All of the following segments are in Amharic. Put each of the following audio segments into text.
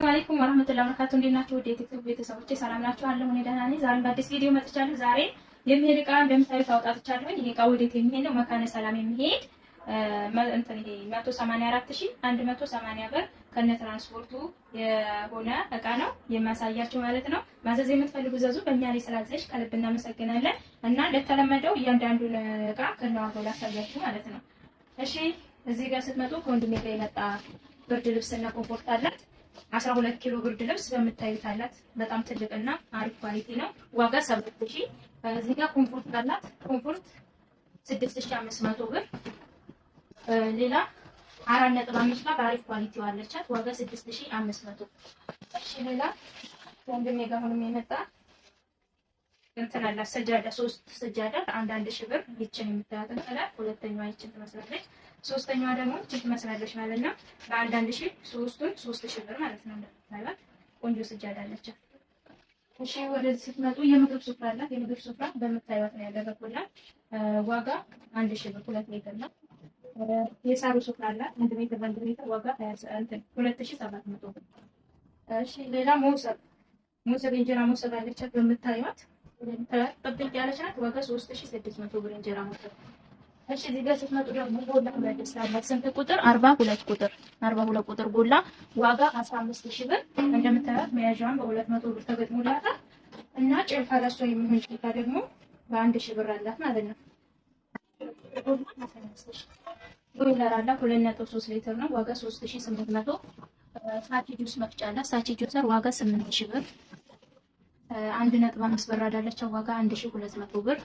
አለይኩም ወራህመቱላሂ ወበረካቱ። እንዴት ናችሁ? ወደ ዩቲዩብ ቤተሰቦቼ ሰላም ናችሁ? አለሁ እኔ ደህና ነኝ። ዛሬም በአዲስ ቪዲዮ መጥቻለሁ። ዛሬ የሚሄድ እቃ እንደምታዩት አውጣትቻለሁ። ይሄ እቃ ወዴት የሚሄድ ነው? መካነ ሰላም የሚሄድ ይሄ 184180 ብር ከነ ትራንስፖርቱ የሆነ እቃ ነው የማሳያችሁ ማለት ነው። ማዘዝ የምትፈልጉ ዘዙ። በእኛ ላይ ስላዘዝሽ ከልብ እናመሰግናለን። እና እንደተለመደው እያንዳንዱን እቃ ከነዋጋው ላሳያችሁ ማለት ነው። እሺ እዚህ ጋር ስትመጡ ከወንድሜ ጋር የመጣ ብርድ ልብስና ኮምፎርት አላት። 12 ኪሎ ብርድ ልብስ በምታዩት አላት። በጣም ትልቅና አሪፍ ኳሊቲ ነው። ዋጋ 7000። እዚህ ጋር ኮምፎርት አላት። ኮምፎርት 6500 ብር። ሌላ 4.5 ባግ አሪፍ ኳሊቲ አለቻት። ዋጋ 6500። እሺ ሌላ ወንድሜ ጋር ሆኖም የመጣ እንትን አላት ሰጃዳ 3 ሰጃዳ አንድ ሺህ ብር። ይችን የምታዩት እንጥላት ሁለተኛዋ ይችን ትመስላለች። ሶስተኛዋ ደግሞ እቺ ትመስላለች ማለት ነው። በአንድ ሺህ ሶስቱን 3000 ብር ማለት ነው። እንደምታዩት ቆንጆ ሰጃዳ አለቻት። እሺ ወደዚህ ስትመጡ የምግብ ስፍራ አላት። የምግብ ስፍራ በምታዩት ነው ያደረኩላት። ዋጋ 1000 ብር 2 ሜትር ነው። የሳሩ ስፍራ አላት 1 ሜትር በ1 ሜትር ዋጋ 2700 ብር። እሺ ሌላ ሞሰብ የእንጀራ ሞሰብ አለቻት በምታዩት ጥብቅ ያለች ናት። ዋጋ 3600 ብር እንጀራ ሞሰብ። እሺ እዚህ ጋር ስትመጡ ደግሞ ጎላ ብረድስት አላት። ስንት ቁጥር? 42 ቁጥር ጎላ ዋጋ 15000 ብር። እንደምታዩት መያዣዋን በ200 ብር ተገጥሞላታል እና ጭልፋ ለሷ የሚሆን ጭልፋ ደግሞ በ1000 ብር አላት ማለት ነው። ቦይለር አላት 2.3 ሊትር ነው። ዋጋ 3800። ሳቺ ጁስ መፍጫ አላት። ሳቺ ጁሰር ዋጋ 8000 ብር። 1.5 ብር አዳለች። ዋጋ 1200 ብር።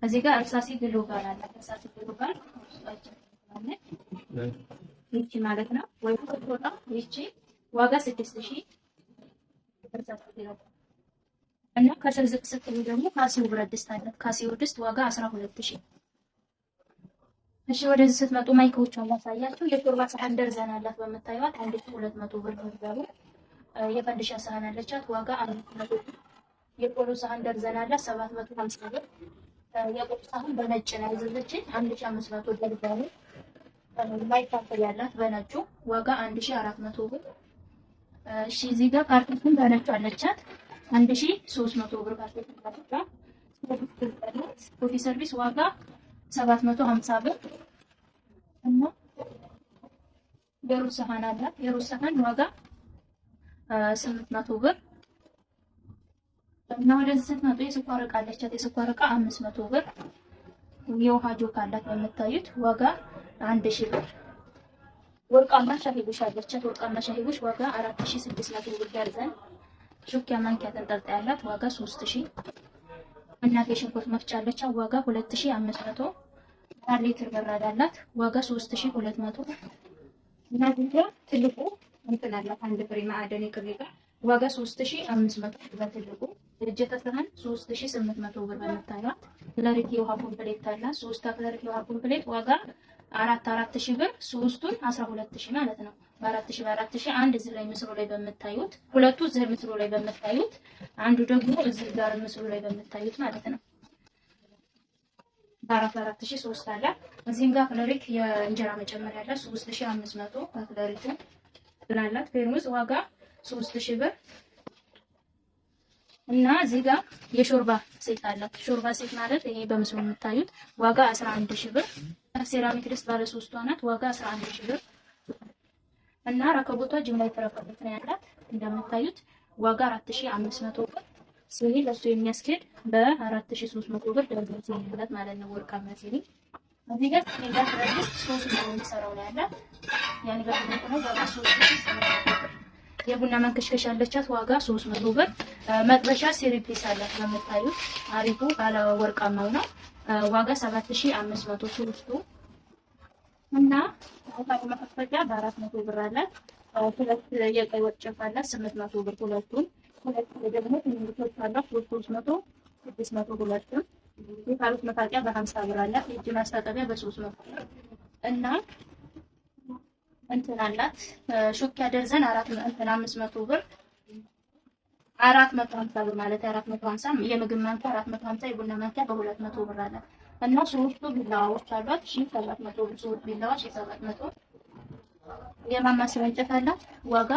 እዚህ ጋር እርሳሲ ግሎባል አለ። እርሳሲ ግሎባል ይቺ ማለት ነው ወይ ፎቶና ይቺ ዋጋ 6000 እርሳሲ ግሎባል እና ከስር ዝቅ ስትሉ ደግሞ ካሲዮ ብረት ድስት አለ። ካሲዮ ድስት ዋጋ 12000። እሺ ወደዚህ ስትመጡ ማይክሮቹን ላሳያችሁ። የሾርባ ሳህን ደርዘን አላት በምታዩት 1200 ብር ነው። የፈንድሻ ሳህን አለቻት ዋጋ 100 ብር። የቆሎ ሳህን ደርዘን አላት 750 ብር። የቆሎ ሳህን በነጭ ነው ያዘዘችኝ 1500 ደርዘን። ማይካፈል ያላት በነጩ ዋጋ 1400 ብር። እሺ እዚህ ጋር ካርቶን በነጩ አለቻት 1300 ብር ካርቶን አለቻት። ኮፊ ሰርቪስ ዋጋ 750 ብር እና የሩዝ ሳህን አላት። የሩዝ ሳህን ዋጋ 800 ብር እና ወደዚህ ስትመጡ የስኳር ዕቃ አለቻት። የስኳር ዕቃ 500 ብር። የውሃ ጆክ አላት በምታዩት ዋጋ 1000 ብር። ወርቃማ ሻሂ ቡሽ አለቻት። ወርቃማ ሻሂ ቡሽ ዋጋ 4600 ብር ደርዘን። ሹኪያ ማንኪያ ተንጠልጣይ ያላት ዋጋ 3000። እናት የሽንኩርት መፍጫ አለቻት ዋጋ 2500። 4 ሊትር በራድ አላት ዋጋ 3200። እና ዲያ ትልቁ እንትን አላት አንድ ፍሬ ማዕደን የቅቤ ጋር ዋጋ 3500 በትልቁ። እጀታ ሳህን 3800 ብር በምታዩት። ክለሪቲ የውሃ ኮምፕሌት አላት 3 ክለሪቲ የውሃ ኮምፕሌት ዋጋ 4000 ብር። ሶስቱን 12000 ማለት ነው። በ4000 አንድ እዚህ ላይ ምስሉ ላይ በምታዩት፣ ሁለቱ እዚህ ምስሉ ላይ በምታዩት፣ አንዱ ደግሞ እዚህ ጋር ምስሉ ላይ በምታዩት ማለት ነው። በ4000 3 አለ። እዚህም ጋር ክለሪክ የእንጀራ መጨመሪያ አላት 3500 ክለሪቱ ብላላት። ፌርሙዝ ዋጋ 3000 ብር። እና እዚህ ጋር የሾርባ ሴት አላት። ሾርባ ሴት ማለት ይሄ በምስሉ የምታዩት ዋጋ 11000 ብር። ሴራሚክ ድስት ባለ 3 ናት ዋጋ 11000 ብር። እና ረከቦቷ ጅምላ የተረከቡት ነው ያላት እንደምታዩት ዋጋ 4500 ብር። ሲኒ ለሱ የሚያስኬድ በ4300 ብር ደረጃ ሲኒላት ማለት ነው። ወርቃማ ሲኒ እዚህ ጋር ሲኒጋ ድስት 3 ነው የሚሰራው ነው ያላት። ያን ጋር ነው ዋጋ 3800 ብር። የቡና መንከሽከሽ አለቻት ዋጋ 300 ብር። መጥበሻ ሴሪፕሊስ አላት በምታዩት አሪፉ ባለ ወርቃማው ነው ዋጋ 7500 ሶስቱ። እና አውጣው መፈፈጫ በ400 ብር አላት። ሁለት የቀይ ወጥ ጭልፋ አላት 800 ብር ሁለቱን። ሁለት ደግሞ ትንንሾች አላት 300 600 ሁለቱን። የካሮት መፋቂያ በ50 ብር አላት። የእጅ ማስታጠቢያ በ300 እና እንትን አላት ሹኪያ ደርዘን 500 ብር 450 ብር ማለት 450። የምግብ ማንኪያ 450። የቡና ማንኪያ በ200 ብር አላት። እና ሶስቱ ቢላዋዎች አሏት 1700 ብር። ሶስት ቢላዋ 1700። የማማሰያ እንጨት አላት ዋጋ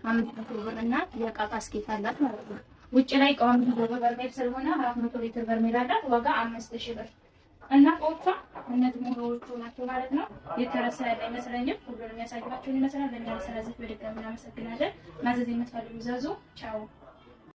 500 ብር እና የዕቃ ባስኬት አላት ማለት ነው። ውጭ ላይ ቋሚ በርሜል ስለሆነ 400 ሊትር በርሜል አላት። ዋጋ 5000 ብር እና ቆቿ እነዚህ ሙሉዎቹ ናቸው ማለት ነው። የተረሳ ያለ አይመስለኝም። ሁሉንም ያሳያችሁን ይመስላል። በእኛ ስለዚህ በድጋሚ እናመሰግናለን። ማዘዝ የምትፈልጉ ዘዙ። ቻው